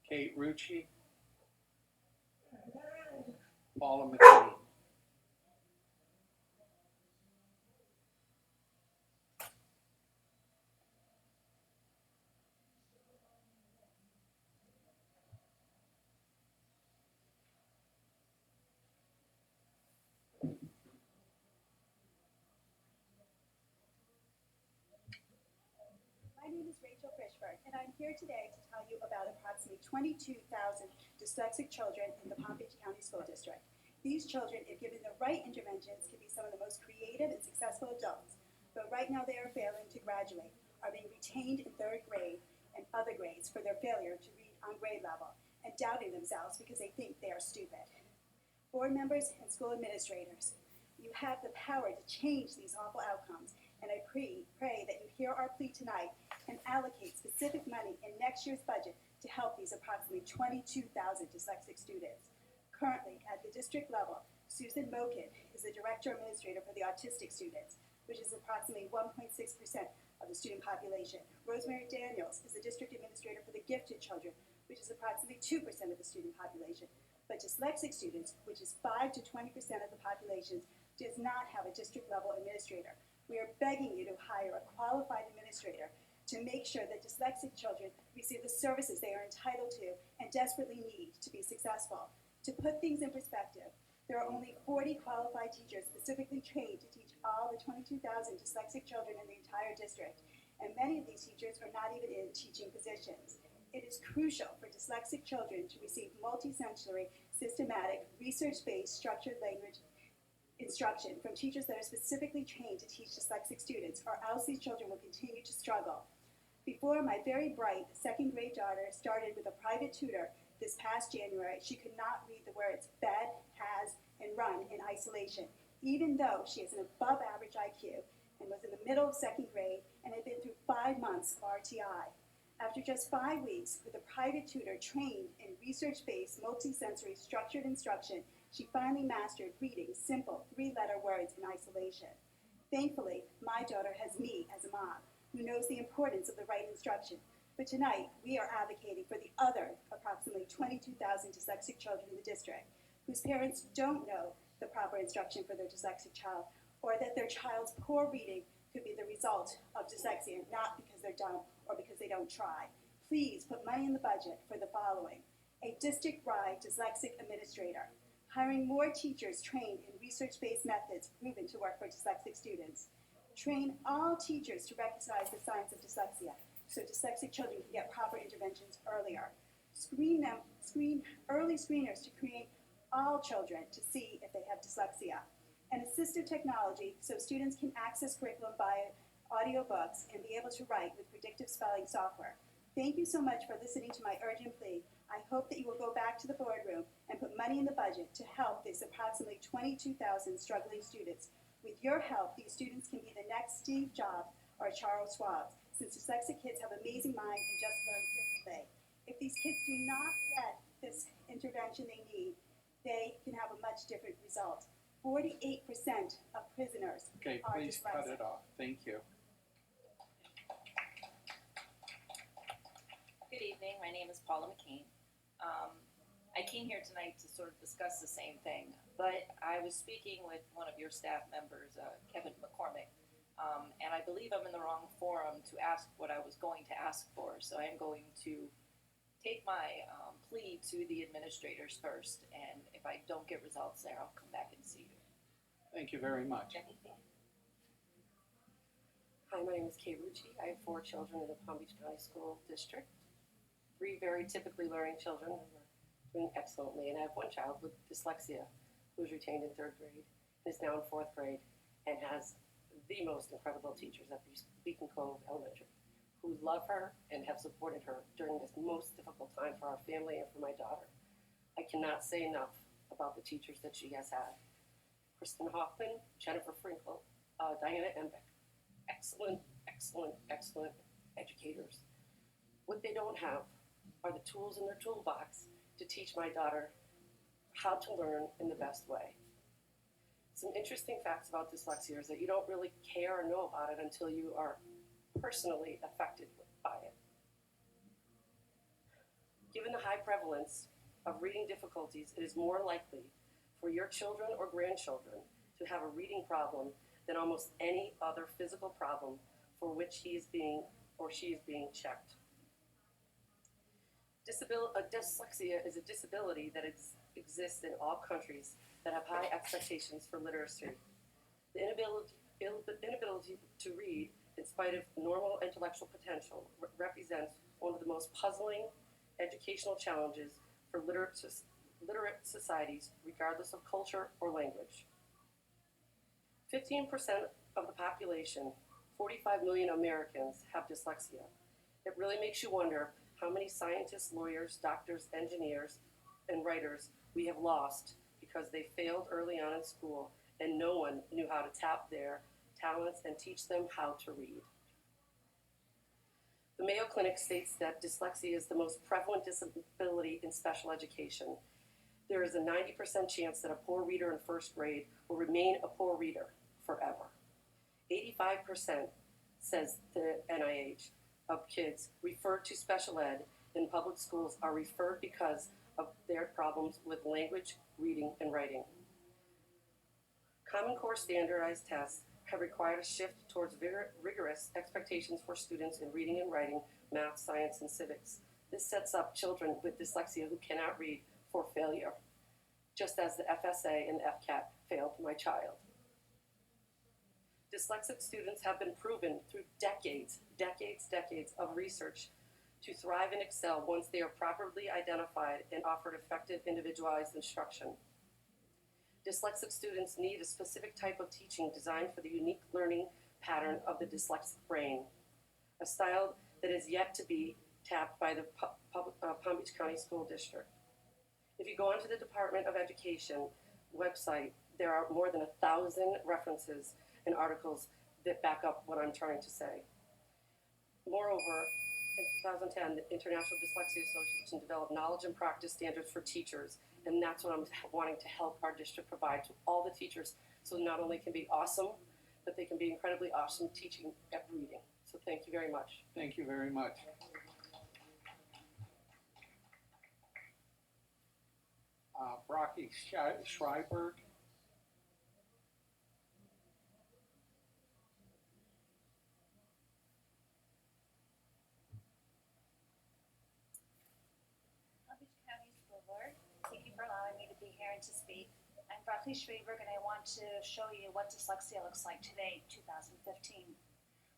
Kate Ruchi, Paula McKean. My name is Rachel Fishberg, and I'm here today to tell you about approximately 22,000 dyslexic children in the Palm Beach County School District. These children, if given the right interventions, can be some of the most creative and successful adults, but right now they are failing to graduate, are being retained in third grade and other grades for their failure to read on grade level, and doubting themselves because they think they are stupid. Board members and school administrators, you have the power to change these awful outcomes, and I pray that you hear our plea tonight and allocate specific money in next year's budget to help these approximately 22,000 dyslexic students. Currently, at the district level, Susan Mokin is the director administrator for the autistic students, which is approximately 1.6% of the student population. Rosemary Daniels is the district administrator for the gifted children, which is approximately 2% of the student population. But dyslexic students, which is 5 to 20% of the population, does not have a district level administrator. We are begging you to hire a qualified administrator to make sure that dyslexic children receive the services they are entitled to and desperately need to be successful. To put things in perspective, there are only 40 qualified teachers specifically trained to teach all the 22,000 dyslexic children in the entire district, and many of these teachers are not even in teaching positions. It is crucial for dyslexic children to receive multisensory, systematic, research-based, structured language instruction from teachers that are specifically trained to teach dyslexic students, or else these children will continue to struggle. Before my very bright second grade daughter started with a private tutor this past January, she could not read the words bed, has, and run in isolation, even though she has an above average IQ and was in the middle of second grade and had been through 5 months of RTI. After just 5 weeks with a private tutor trained in research-based, multisensory, structured instruction, she finally mastered reading simple 3-letter words in isolation. Thankfully, my daughter has me as a mom who knows the importance of the right instruction. But tonight, we are advocating for the other approximately 22,000 dyslexic children in the district whose parents don't know the proper instruction for their dyslexic child, or that their child's poor reading could be the result of dyslexia, not because they're dumb or because they don't try. Please put money in the budget for the following: a district-wide dyslexic administrator, hiring more teachers trained in research-based methods proven to work for dyslexic students, train all teachers to recognize the signs of dyslexia so dyslexic children can get proper interventions earlier, screen early screeners to create all children to see if they have dyslexia, and assistive technology so students can access curriculum via audiobooks and be able to write with predictive spelling software. Thank you so much for listening to my urgent plea. I hope that you will go back to the boardroom and put money in the budget to help these approximately 22,000 struggling students. With your help, these students can be the next Steve Jobs or Charles Schwab, since dyslexic kids have amazing minds and just learn differently. If these kids do not get this intervention they need, they can have a much different result. 48% of prisoners Okay, are please dyslexic. cut it off. Thank you. Good evening, my name is Paula McKean. I came here tonight to sort of discuss the same thing, but I was speaking with one of your staff members, Kevin McCormick, and I believe I'm in the wrong forum to ask what I was going to ask for, so I am going to take my plea to the administrators first, and if I don't get results there, I'll come back and see you. Thank you very much. Hi, my name is Kay Ruchi. I have 4 children in the Palm Beach County School District. 3 very typically learning children who are doing excellently, and I have 1 child with dyslexia who was retained in 3rd grade, is now in 4th grade, and has the most incredible teachers at Beacon Cove Elementary who love her and have supported her during this most difficult time for our family and for my daughter. I cannot say enough about the teachers that she has had. Kristen Hoffman, Jennifer Frinkle, Diana Embeck, excellent, excellent, excellent educators. What they don't have are the tools in their toolbox to teach my daughter how to learn in the best way. Some interesting facts about dyslexia is that you don't really care or know about it until you are personally affected by it. Given the high prevalence of reading difficulties, it is more likely for your children or grandchildren to have a reading problem than almost any other physical problem for which he is being or she is being checked. Dyslexia is a disability that exists in all countries that have high expectations for literacy. The inability to read, in spite of normal intellectual potential, represents one of the most puzzling educational challenges for literate societies, regardless of culture or language. 15% of the population, 45 million Americans, have dyslexia. It really makes you wonder how many scientists, lawyers, doctors, engineers, and writers we have lost because they failed early on in school and no one knew how to tap their talents and teach them how to read. The Mayo Clinic states that dyslexia is the most prevalent disability in special education. There is a 90% chance that a poor reader in first grade will remain a poor reader forever. 85%, says the NIH, of kids referred to special ed in public schools are referred because of their problems with language, reading, and writing. Common Core standardized tests have required a shift towards rigorous expectations for students in reading and writing, math, science, and civics. This sets up children with dyslexia who cannot read for failure, just as the FSA and the FCAT failed my child. Dyslexic students have been proven through decades of research to thrive and excel once they are properly identified and offered effective individualized instruction. Dyslexic students need a specific type of teaching designed for the unique learning pattern of the dyslexic brain, a style that is yet to be tapped by the Palm Beach County School District. If you go onto the Department of Education website, there are more than 1,000 references and articles that back up what I'm trying to say. Moreover, in 2010, the International Dyslexia Association developed knowledge and practice standards for teachers, and that's what I'm wanting to help our district provide to all the teachers, so not only can be awesome, but they can be incredibly awesome teaching at reading. So thank you very much. Thank you very much. Brocky Schreiberg. Palm Beach County School Board, thank you for allowing me to be here and to speak. I'm Broccoli Schreiberg, and I want to show you what dyslexia looks like today, 2015.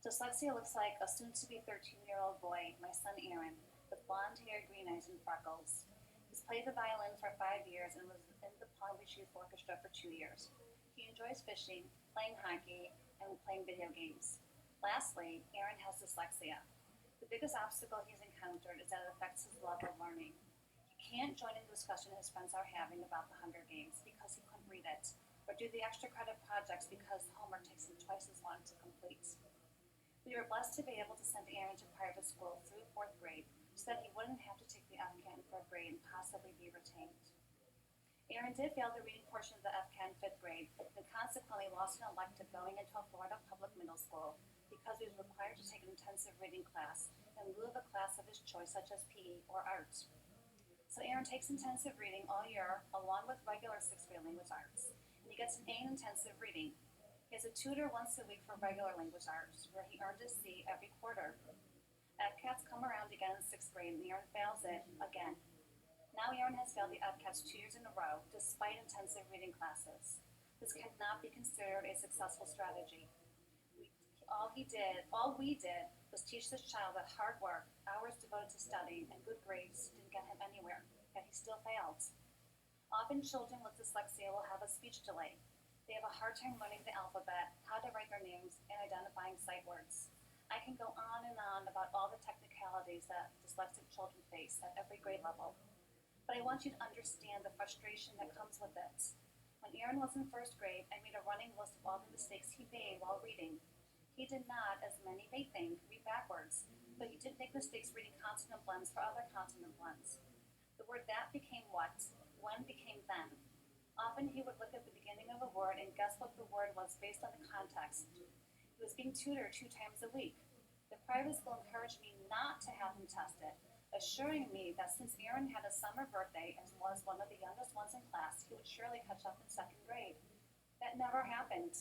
Dyslexia looks like a soon-to-be 13-year-old boy, my son Aaron, with blonde hair, green eyes, and freckles. He's played the violin for 5 years and was in the Palm Beach Youth Orchestra for 2 years. He enjoys fishing, playing hockey, and playing video games. Lastly, Aaron has dyslexia. The biggest obstacle he's encountered is that it affects his love of learning. He can't join in the discussion his friends are having about the Hunger Games because he couldn't read it, or do the extra credit projects because the homework takes him twice as long to complete. We were blessed to be able to send Aaron to private school through 4th grade so that he wouldn't have to take the FCAT in 4th grade and possibly be retained. Aaron did fail the reading portion of the FCAT in 5th grade and consequently lost an elective going into a Florida public middle school because he was required to take an intensive reading class in lieu of a class of his choice such as PE or art. So Aaron takes intensive reading all year along with regular 6th grade language arts, and he gets an A in intensive reading. He has a tutor once a week for regular language arts, where he earned a C every quarter. FCATs come around again in 6th grade, and Aaron fails it again. Now Aaron has failed the FCATs 2 years in a row, despite intensive reading classes. This cannot be considered a successful strategy. All we did was teach this child that hard work, hours devoted to studying, and good grades didn't get him anywhere, yet he still failed. Often children with dyslexia will have a speech delay. They have a hard time learning the alphabet, how to write their names, and identifying sight words. I can go on and on about all the technicalities that dyslexic children face at every grade level. But I want you to understand the frustration that comes with it. When Aaron was in 1st grade, I made a running list of all the mistakes he made while reading. He did not, as many may think, read backwards, but he did make mistakes reading consonant blends for other consonant blends. The word that became what, when became then. Often he would look at the beginning of a word and guess what the word was based on the context. He was being tutored 2 times a week. The private school encouraged me not to have him test it, assuring me that since Aaron had a summer birthday and was one of the youngest ones in class, he would surely catch up in second grade. That never happened.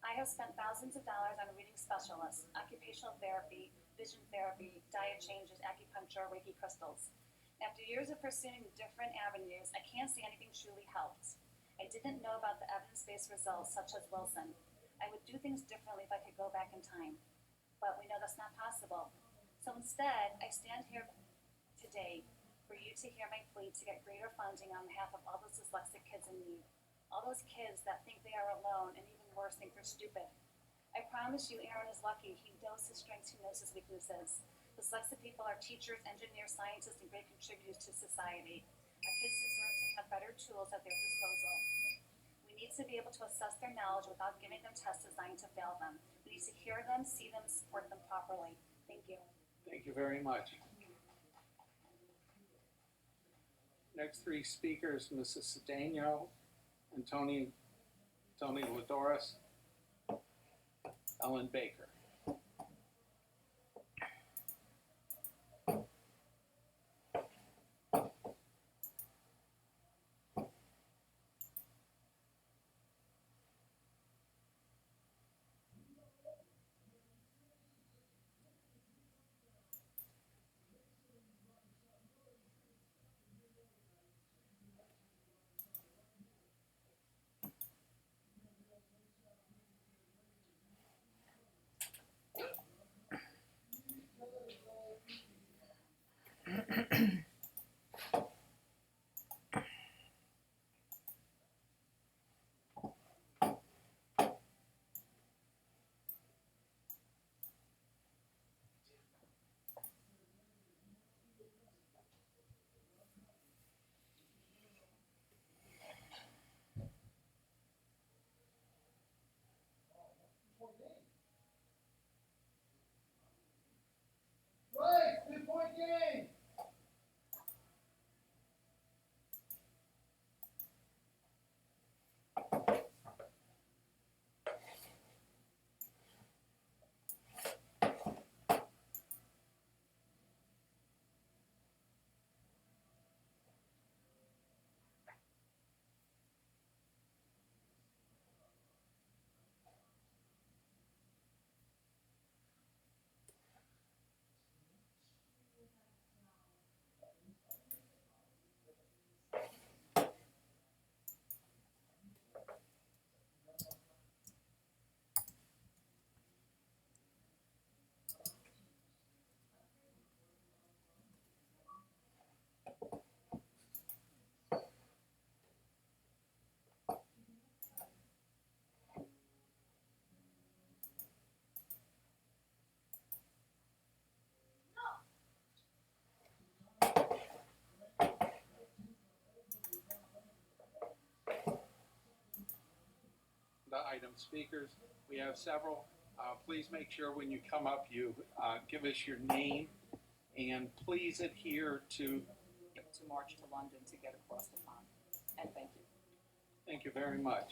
I have spent thousands of dollars on reading specialists, occupational therapy, vision therapy, diet changes, acupuncture, Reiki crystals. After years of pursuing different avenues, I can't see anything truly helped. I didn't know about the evidence-based results such as Wilson. I would do things differently if I could go back in time. But we know that's not possible. So instead, I stand here today for you to hear my plea to get greater funding on behalf of all those dyslexic kids in need. All those kids that think they are alone and even worse, think they're stupid. I promise you, Aaron is lucky. He knows his strengths, he knows his weaknesses. Dyslexic people are teachers, engineers, scientists, and great contributors to society. Our kids deserve to have better tools at their disposal. We need to be able to assess their knowledge without giving them tests designed to fail them. We need to hear them, see them, support them properly. Thank you. Thank you very much. Next three speakers, Mrs. Cedeno and Tony Ladoris, Ellen Baker. Right, 3-point game. The item speakers, we have several. Please make sure when you come up, you give us your name, and please adhere to march to London to get across the pond. And thank you. Thank you very much.